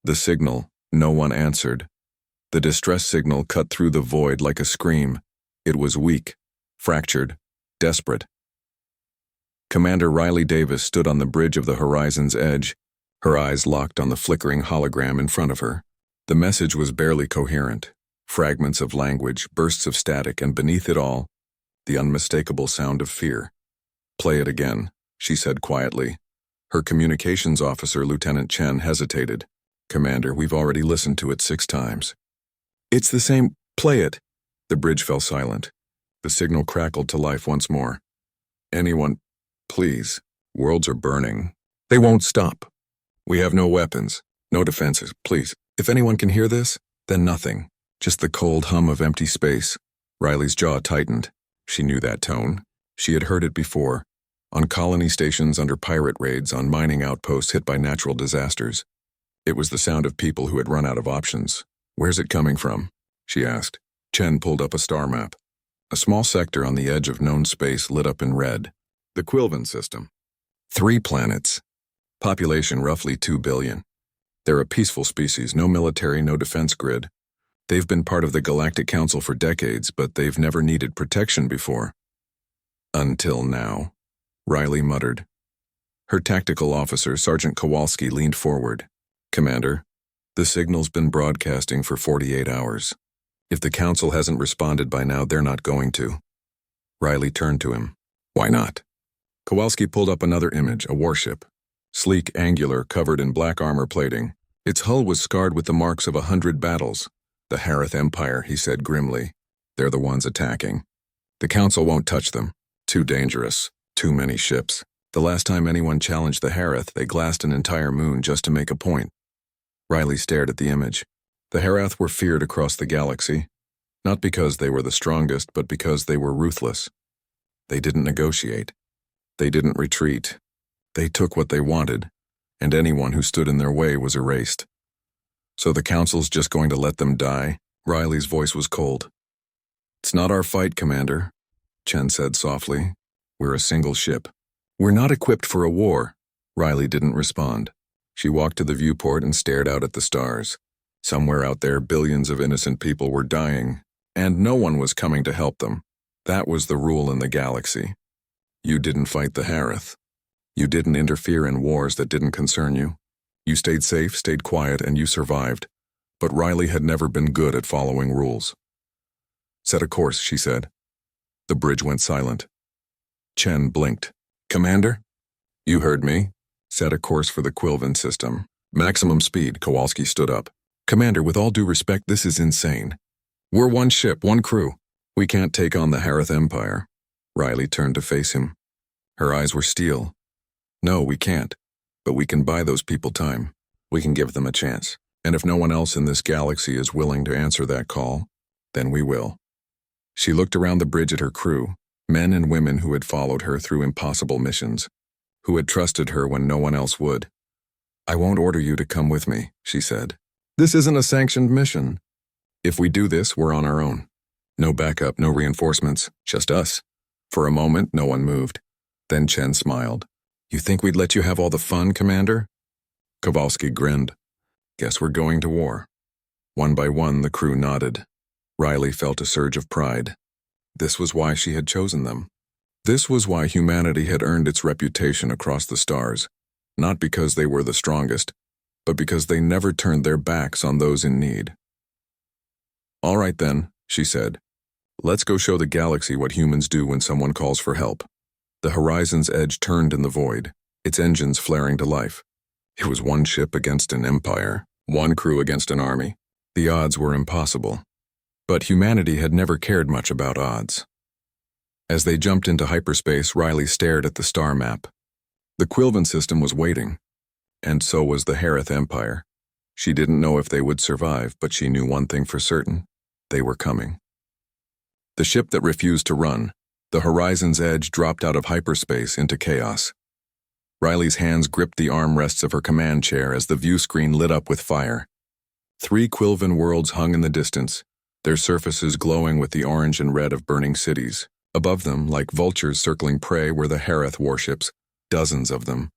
The signal, no one answered. The distress signal cut through the void like a scream. It was weak, fractured, desperate. Commander Riley Davis stood on the bridge of the horizon's edge, her eyes locked on the flickering hologram in front of her. The message was barely coherent. Fragments of language, bursts of static, and beneath it all, the unmistakable sound of fear. "Play it again," she said quietly. Her communications officer, Lieutenant Chen, hesitated. "Commander, we've already listened to it 6 times. "It's the same. Play it." The bridge fell silent. The signal crackled to life once more. "Anyone, please. Worlds are burning. They won't stop. We have no weapons, no defenses. Please, if anyone can hear this, then nothing. Just the cold hum of empty space." Riley's jaw tightened. She knew that tone. She had heard it before, on colony stations under pirate raids, on mining outposts hit by natural disasters. It was the sound of people who had run out of options. "Where's it coming from?" she asked. Chen pulled up a star map. A small sector on the edge of known space lit up in red. The Quilven system. 3 planets. Population roughly 2 billion. They're a peaceful species, no military, no defense grid. They've been part of the Galactic Council for decades, but they've never needed protection before. "Until now," Riley muttered. Her tactical officer, Sergeant Kowalski, leaned forward. "Commander, the signal's been broadcasting for 48 hours. If the Council hasn't responded by now, they're not going to." Riley turned to him. "Why not?" Kowalski pulled up another image, a warship. Sleek, angular, covered in black armor plating. Its hull was scarred with the marks of 100 battles. "The Harith Empire," he said grimly. "They're the ones attacking. The Council won't touch them. Too dangerous. Too many ships. The last time anyone challenged the Harith, they glassed an entire moon just to make a point." Riley stared at the image. The Harith were feared across the galaxy, not because they were the strongest, but because they were ruthless. They didn't negotiate. They didn't retreat. They took what they wanted, and anyone who stood in their way was erased. "So the Council's just going to let them die?" Riley's voice was cold. "It's not our fight, Commander," Chen said softly. "We're a single ship. We're not equipped for a war." Riley didn't respond. She walked to the viewport and stared out at the stars. Somewhere out there, billions of innocent people were dying, and no one was coming to help them. That was the rule in the galaxy. You didn't fight the Harith. You didn't interfere in wars that didn't concern you. You stayed safe, stayed quiet, and you survived. But Riley had never been good at following rules. "Set a course," she said. The bridge went silent. Chen blinked. "Commander?" "You heard me. Set a course for the Quilven system. Maximum speed." Kowalski stood up. "Commander, with all due respect, this is insane. We're one ship, one crew. We can't take on the Harith Empire." Riley turned to face him. Her eyes were steel. "No, we can't. But we can buy those people time. We can give them a chance. And if no one else in this galaxy is willing to answer that call, then we will." She looked around the bridge at her crew, men and women who had followed her through impossible missions, who had trusted her when no one else would. "I won't order you to come with me," she said. "This isn't a sanctioned mission. If we do this, we're on our own. No backup, no reinforcements, just us." For a moment, no one moved. Then Chen smiled. "You think we'd let you have all the fun, Commander?" Kowalski grinned. "Guess we're going to war." One by one, the crew nodded. Riley felt a surge of pride. This was why she had chosen them. This was why humanity had earned its reputation across the stars, not because they were the strongest, but because they never turned their backs on those in need. "All right then," she said. "Let's go show the galaxy what humans do when someone calls for help." The horizon's edge turned in the void, its engines flaring to life. It was one ship against an empire, one crew against an army. The odds were impossible. But humanity had never cared much about odds. As they jumped into hyperspace, Riley stared at the star map. The Quilven system was waiting, and so was the Harith Empire. She didn't know if they would survive, but she knew one thing for certain: they were coming. The ship that refused to run, the horizon's edge, dropped out of hyperspace into chaos. Riley's hands gripped the armrests of her command chair as the view screen lit up with fire. 3 Quilven worlds hung in the distance, their surfaces glowing with the orange and red of burning cities. Above them, like vultures circling prey, were the Harith warships, dozens of them.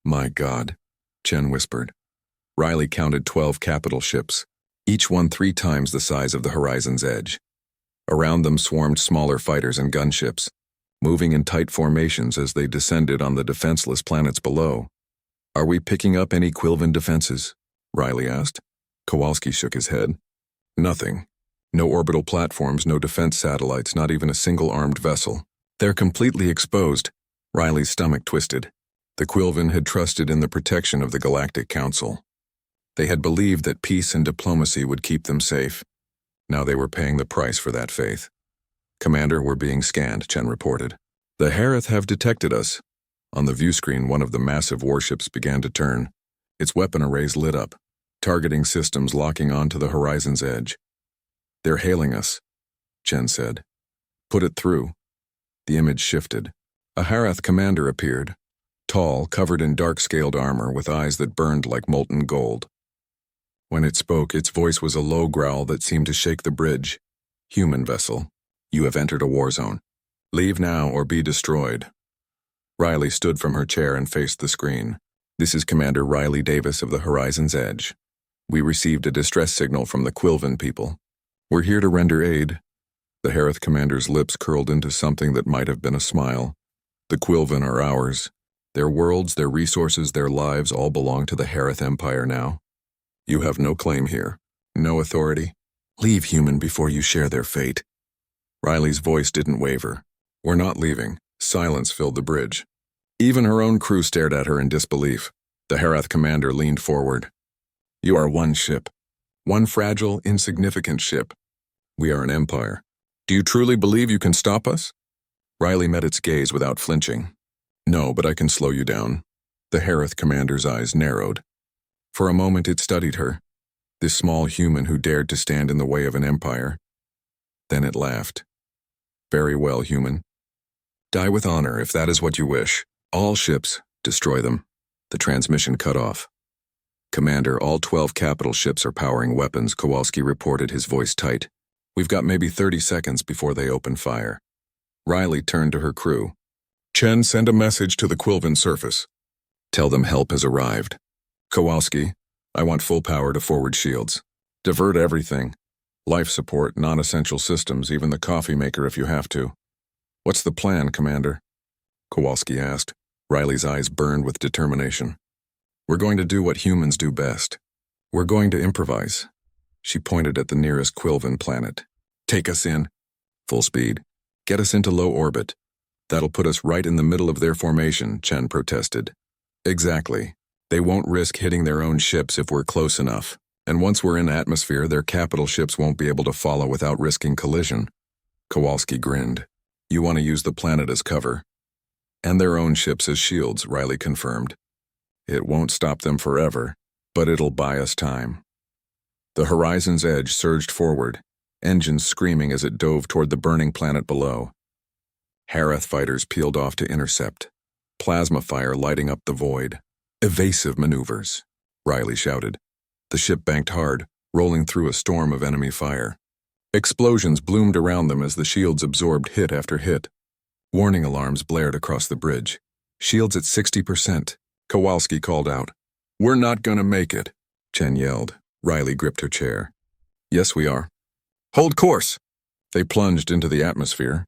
"My God," Chen whispered. Riley counted 12 capital ships, each one 3 times the size of the horizon's edge. Around them swarmed smaller fighters and gunships, moving in tight formations as they descended on the defenseless planets below. "Are we picking up any Quilvan defenses?" Riley asked. Kowalski shook his head. "Nothing. No orbital platforms, no defense satellites, not even a single armed vessel. They're completely exposed." Riley's stomach twisted. The Quilvan had trusted in the protection of the Galactic Council. They had believed that peace and diplomacy would keep them safe. Now they were paying the price for that faith. "Commander, we're being scanned," Chen reported. "The Harith have detected us." On the view screen, one of the massive warships began to turn. Its weapon arrays lit up, targeting systems locking onto the horizon's edge. "They're hailing us," Chen said. "Put it through." The image shifted. A Harith commander appeared, tall, covered in dark-scaled armor with eyes that burned like molten gold. When it spoke, its voice was a low growl that seemed to shake the bridge. "Human vessel, you have entered a war zone. Leave now or be destroyed." Riley stood from her chair and faced the screen. "This is Commander Riley Davis of the Horizon's Edge. We received a distress signal from the Quilvan people. We're here to render aid." The Harith commander's lips curled into something that might have been a smile. "The Quilvan are ours. Their worlds, their resources, their lives all belong to the Harith Empire now. You have no claim here, no authority. Leave, human, before you share their fate." Riley's voice didn't waver. "We're not leaving." Silence filled the bridge. Even her own crew stared at her in disbelief. The Harith commander leaned forward. "You are one ship. One fragile, insignificant ship. We are an empire. Do you truly believe you can stop us?" Riley met its gaze without flinching. "No, but I can slow you down." The Harith commander's eyes narrowed. For a moment it studied her, this small human who dared to stand in the way of an empire. Then it laughed. "Very well, human. Die with honor if that is what you wish. All ships, destroy them." The transmission cut off. "Commander, all 12 capital ships are powering weapons," Kowalski reported, his voice tight. "We've got maybe 30 seconds before they open fire." Riley turned to her crew. "Chen, send a message to the Quilvan surface. Tell them help has arrived. Kowalski, I want full power to forward shields. Divert everything. Life support, non-essential systems, even the coffee maker if you have to." "What's the plan, Commander?" Kowalski asked. Riley's eyes burned with determination. "We're going to do what humans do best. We're going to improvise." She pointed at the nearest Quilvan planet. "Take us in. Full speed. Get us into low orbit. That'll put us right in the middle of their formation," Chen protested. "Exactly. They won't risk hitting their own ships if we're close enough. And once we're in atmosphere, their capital ships won't be able to follow without risking collision." Kowalski grinned. "You want to use the planet as cover. And their own ships as shields," Riley confirmed. "It won't stop them forever, but it'll buy us time." The horizon's edge surged forward, engines screaming as it dove toward the burning planet below. Harith fighters peeled off to intercept, plasma fire lighting up the void. "Evasive maneuvers," Riley shouted. The ship banked hard, rolling through a storm of enemy fire. Explosions bloomed around them as the shields absorbed hit after hit. Warning alarms blared across the bridge. "Shields at 60%. Kowalski called out. "We're not gonna make it," Chen yelled. Riley gripped her chair. "Yes, we are." "Hold course!" They plunged into the atmosphere,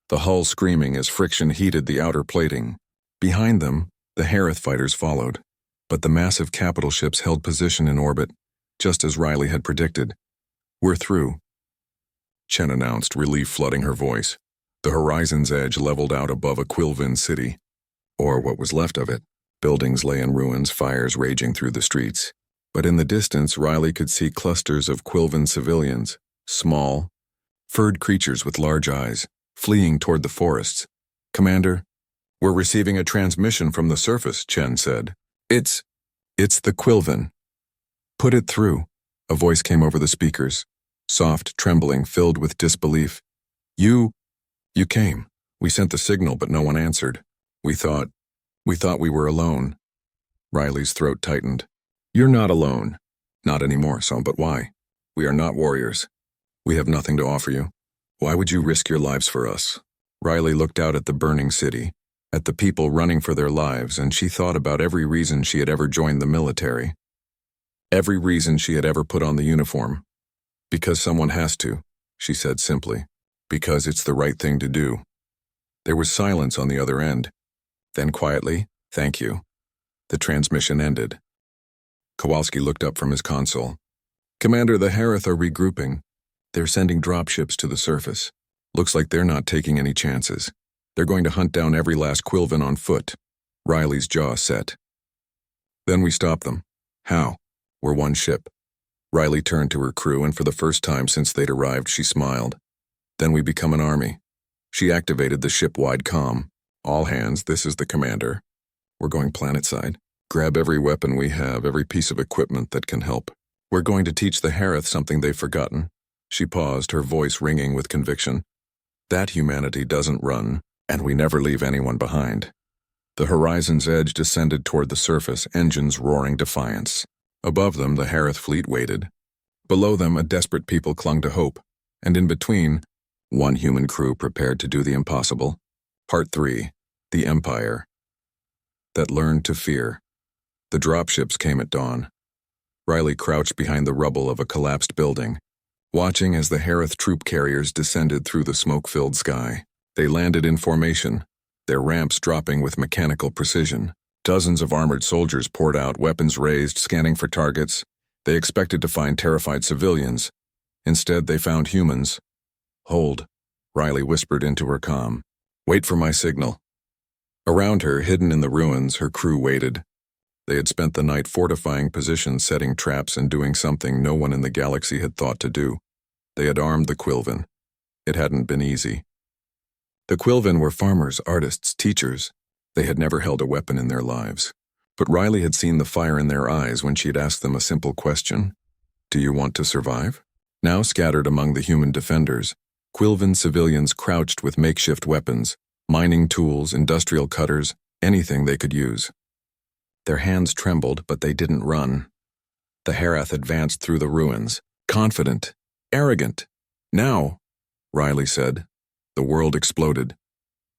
the hull screaming as friction heated the outer plating. Behind them, the Harith fighters followed, but the massive capital ships held position in orbit, just as Riley had predicted. "We're through," Chen announced, relief flooding her voice. The horizon's edge leveled out above a Quilvan city, or what was left of it. Buildings lay in ruins, fires raging through the streets. But in the distance, Riley could see clusters of Quilvan civilians, small, furred creatures with large eyes, fleeing toward the forests. "Commander, we're receiving a transmission from the surface," Chen said. It's the Quilvan." "Put it through," a voice came over the speakers, soft, trembling, filled with disbelief. You came. We sent the signal, but no one answered. We thought we were alone." Riley's throat tightened. "You're not alone. Not anymore, so, but why? We are not warriors. We have nothing to offer you. Why would you risk your lives for us?" Riley looked out at the burning city, at the people running for their lives, and she thought about every reason she had ever joined the military. Every reason she had ever put on the uniform. Because someone has to, she said simply. Because it's the right thing to do. There was silence on the other end. Then quietly, "Thank you." The transmission ended. Kowalski looked up from his console. "Commander, the Harith are regrouping. They're sending dropships to the surface. Looks like they're not taking any chances. They're going to hunt down every last Quilvan on foot." Riley's jaw set. "Then we stop them." "How?" "We're one ship." Riley turned to her crew, and for the first time since they'd arrived, she smiled. "Then we become an army." She activated the ship-wide comm. "All hands, this is the commander. We're going planetside. Grab every weapon we have, every piece of equipment that can help. We're going to teach the Harith something they've forgotten." She paused, her voice ringing with conviction. "That humanity doesn't run, and we never leave anyone behind." The horizon's edge descended toward the surface, engines roaring defiance. Above them, the Harith fleet waited. Below them, a desperate people clung to hope. And in between, one human crew prepared to do the impossible. Part 3. The Empire. That learned to fear. The dropships came at dawn. Riley crouched behind the rubble of a collapsed building, watching as the Harith troop carriers descended through the smoke-filled sky. They landed in formation, their ramps dropping with mechanical precision. Dozens of armored soldiers poured out, weapons raised, scanning for targets. They expected to find terrified civilians. Instead, they found humans. "Hold," Riley whispered into her comm. "Wait for my signal." Around her, hidden in the ruins, her crew waited. They had spent the night fortifying positions, setting traps, and doing something no one in the galaxy had thought to do. They had armed the Quilvan. It hadn't been easy. The Quilvan were farmers, artists, teachers. They had never held a weapon in their lives. But Riley had seen the fire in their eyes when she had asked them a simple question. "Do you want to survive?" Now scattered among the human defenders, Quilvan civilians crouched with makeshift weapons, mining tools, industrial cutters, anything they could use. Their hands trembled, but they didn't run. The Harith advanced through the ruins, confident, arrogant. "Now," Riley said. The world exploded.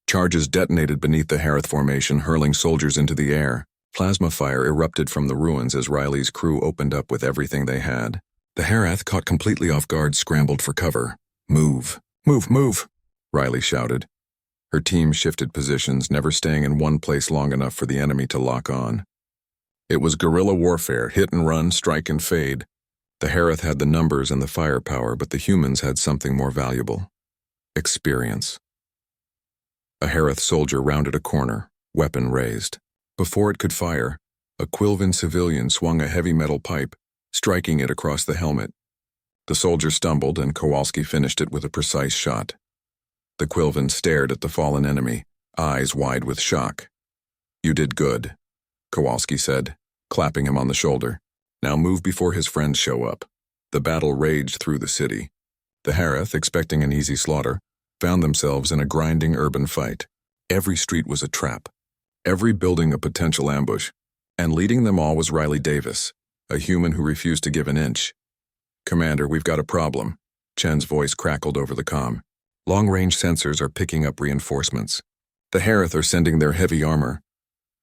Charges detonated beneath the Harith formation, hurling soldiers into the air. Plasma fire erupted from the ruins as Riley's crew opened up with everything they had. The Harith, caught completely off guard, scrambled for cover. "Move! Move! Move!" Riley shouted. Her team shifted positions, never staying in one place long enough for the enemy to lock on. It was guerrilla warfare, hit and run, strike and fade. The Harith had the numbers and the firepower, but the humans had something more valuable. Experience. A Harith soldier rounded a corner, weapon raised. Before it could fire, a Quilvan civilian swung a heavy metal pipe, striking it across the helmet. The soldier stumbled, and Kowalski finished it with a precise shot. The Quilvan stared at the fallen enemy, eyes wide with shock. "You did good," Kowalski said, clapping him on the shoulder. "Now move before his friends show up." The battle raged through the city. The Harith, expecting an easy slaughter, found themselves in a grinding urban fight. Every street was a trap, every building a potential ambush, and leading them all was Riley Davis, a human who refused to give an inch. "Commander, we've got a problem," Chen's voice crackled over the comm. "Long-range sensors are picking up reinforcements. The Harith are sending their heavy armor."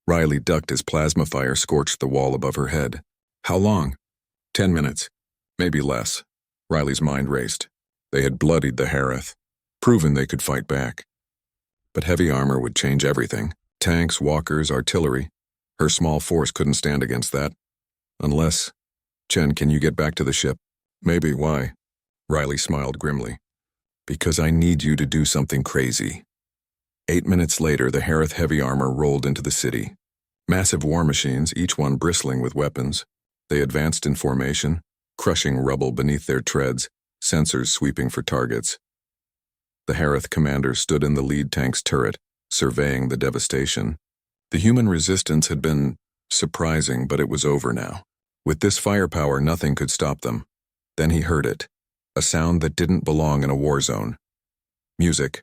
Riley ducked as plasma fire scorched the wall above her head. "How long?" 10 minutes. Maybe less." Riley's mind raced. They had bloodied the Harith, proven they could fight back. But heavy armor would change everything. Tanks, walkers, artillery. Her small force couldn't stand against that. Unless... "Chen, can you get back to the ship?" "Maybe. Why?" Riley smiled grimly. "Because I need you to do something crazy." 8 minutes later, the Harith heavy armor rolled into the city. Massive war machines, each one bristling with weapons. They advanced in formation, crushing rubble beneath their treads, sensors sweeping for targets. The Harith commander stood in the lead tank's turret, surveying the devastation. The human resistance had been surprising, but it was over now. With this firepower, nothing could stop them. Then he heard it, a sound that didn't belong in a war zone. Music,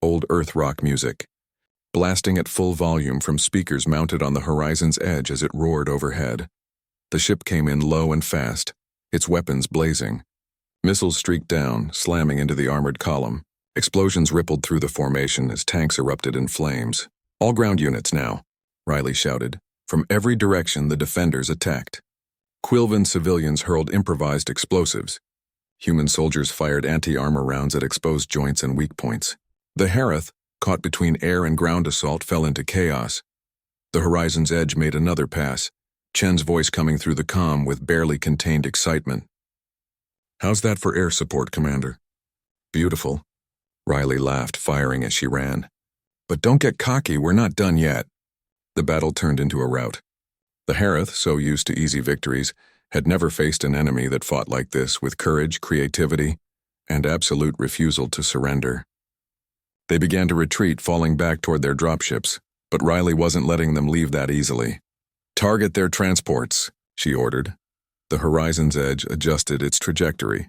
old Earth rock music, blasting at full volume from speakers mounted on the horizon's edge as it roared overhead. The ship came in low and fast, its weapons blazing. Missiles streaked down, slamming into the armored column. Explosions rippled through the formation as tanks erupted in flames. "All ground units now," Riley shouted. From every direction, the defenders attacked. Quilvan civilians hurled improvised explosives. Human soldiers fired anti-armor rounds at exposed joints and weak points. The Hareth, caught between air and ground assault, fell into chaos. The Horizon's Edge made another pass, Chen's voice coming through the comm with barely contained excitement. "How's that for air support, Commander?" "Beautiful." Riley laughed, firing as she ran. "But don't get cocky, we're not done yet." The battle turned into a rout. The Hareth, so used to easy victories, had never faced an enemy that fought like this with courage, creativity, and absolute refusal to surrender. They began to retreat, falling back toward their dropships, but Riley wasn't letting them leave that easily. "Target their transports," she ordered. The Horizon's Edge adjusted its trajectory,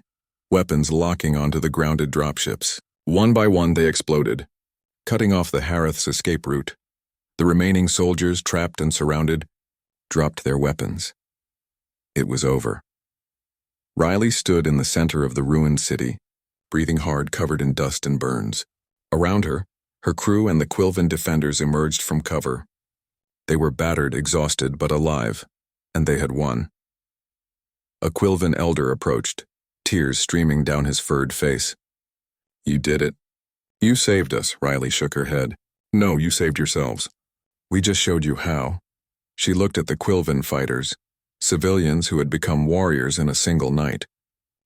weapons locking onto the grounded dropships. One by one they exploded, cutting off the Hareth's escape route. The remaining soldiers, trapped and surrounded, dropped their weapons. It was over. Riley stood in the center of the ruined city, breathing hard, covered in dust and burns. Around her, her crew and the Quilvan defenders emerged from cover. They were battered, exhausted, but alive, and they had won. A Quilvan elder approached, tears streaming down his furred face. "You did it. You saved us," Riley shook her head. "No, you saved yourselves. We just showed you how." She looked at the Quilvan fighters, civilians who had become warriors in a single night.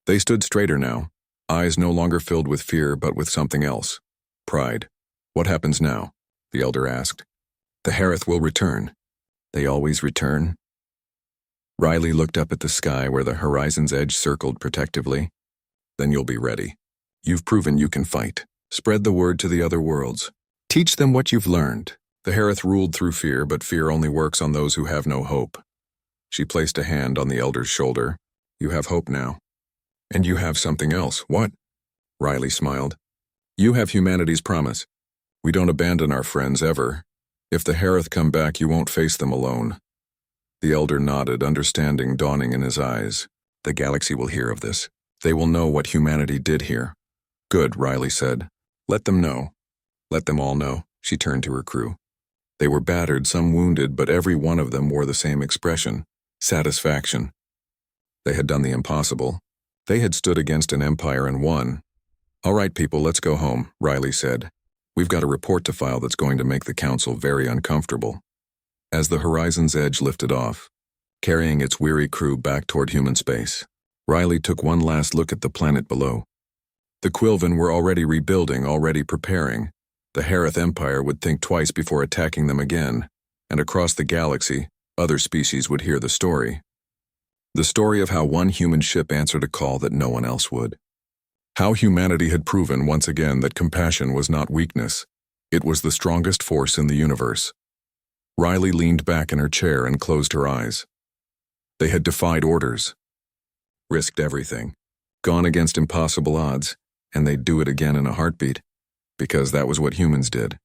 They stood straighter now, eyes no longer filled with fear but with something else. Pride. "What happens now?" the elder asked. "The Hareth will return." "They always return?" Riley looked up at the sky where the Horizon's Edge circled protectively. "Then you'll be ready. You've proven you can fight. Spread the word to the other worlds. Teach them what you've learned." The Hareth ruled through fear, but fear only works on those who have no hope. She placed a hand on the elder's shoulder. "You have hope now. And you have something else." "What?" Riley smiled. "You have humanity's promise. We don't abandon our friends, ever. If the Hareth come back, you won't face them alone." The elder nodded, understanding dawning in his eyes. "The galaxy will hear of this. They will know what humanity did here." "Good," Riley said. "Let them know. Let them all know." She turned to her crew. They were battered, some wounded, but every one of them wore the same expression: satisfaction. They had done the impossible. They had stood against an empire and won. "All right, people, let's go home," Riley said. "We've got a report to file that's going to make the Council very uncomfortable." As the Horizon's Edge lifted off, carrying its weary crew back toward human space, Riley took one last look at the planet below. The Quilvan were already rebuilding, already preparing. The Hareth Empire would think twice before attacking them again, and across the galaxy, other species would hear the story. The story of how one human ship answered a call that no one else would. How humanity had proven once again that compassion was not weakness. It was the strongest force in the universe. Riley leaned back in her chair and closed her eyes. They had defied orders, risked everything, gone against impossible odds, and they'd do it again in a heartbeat, because that was what humans did.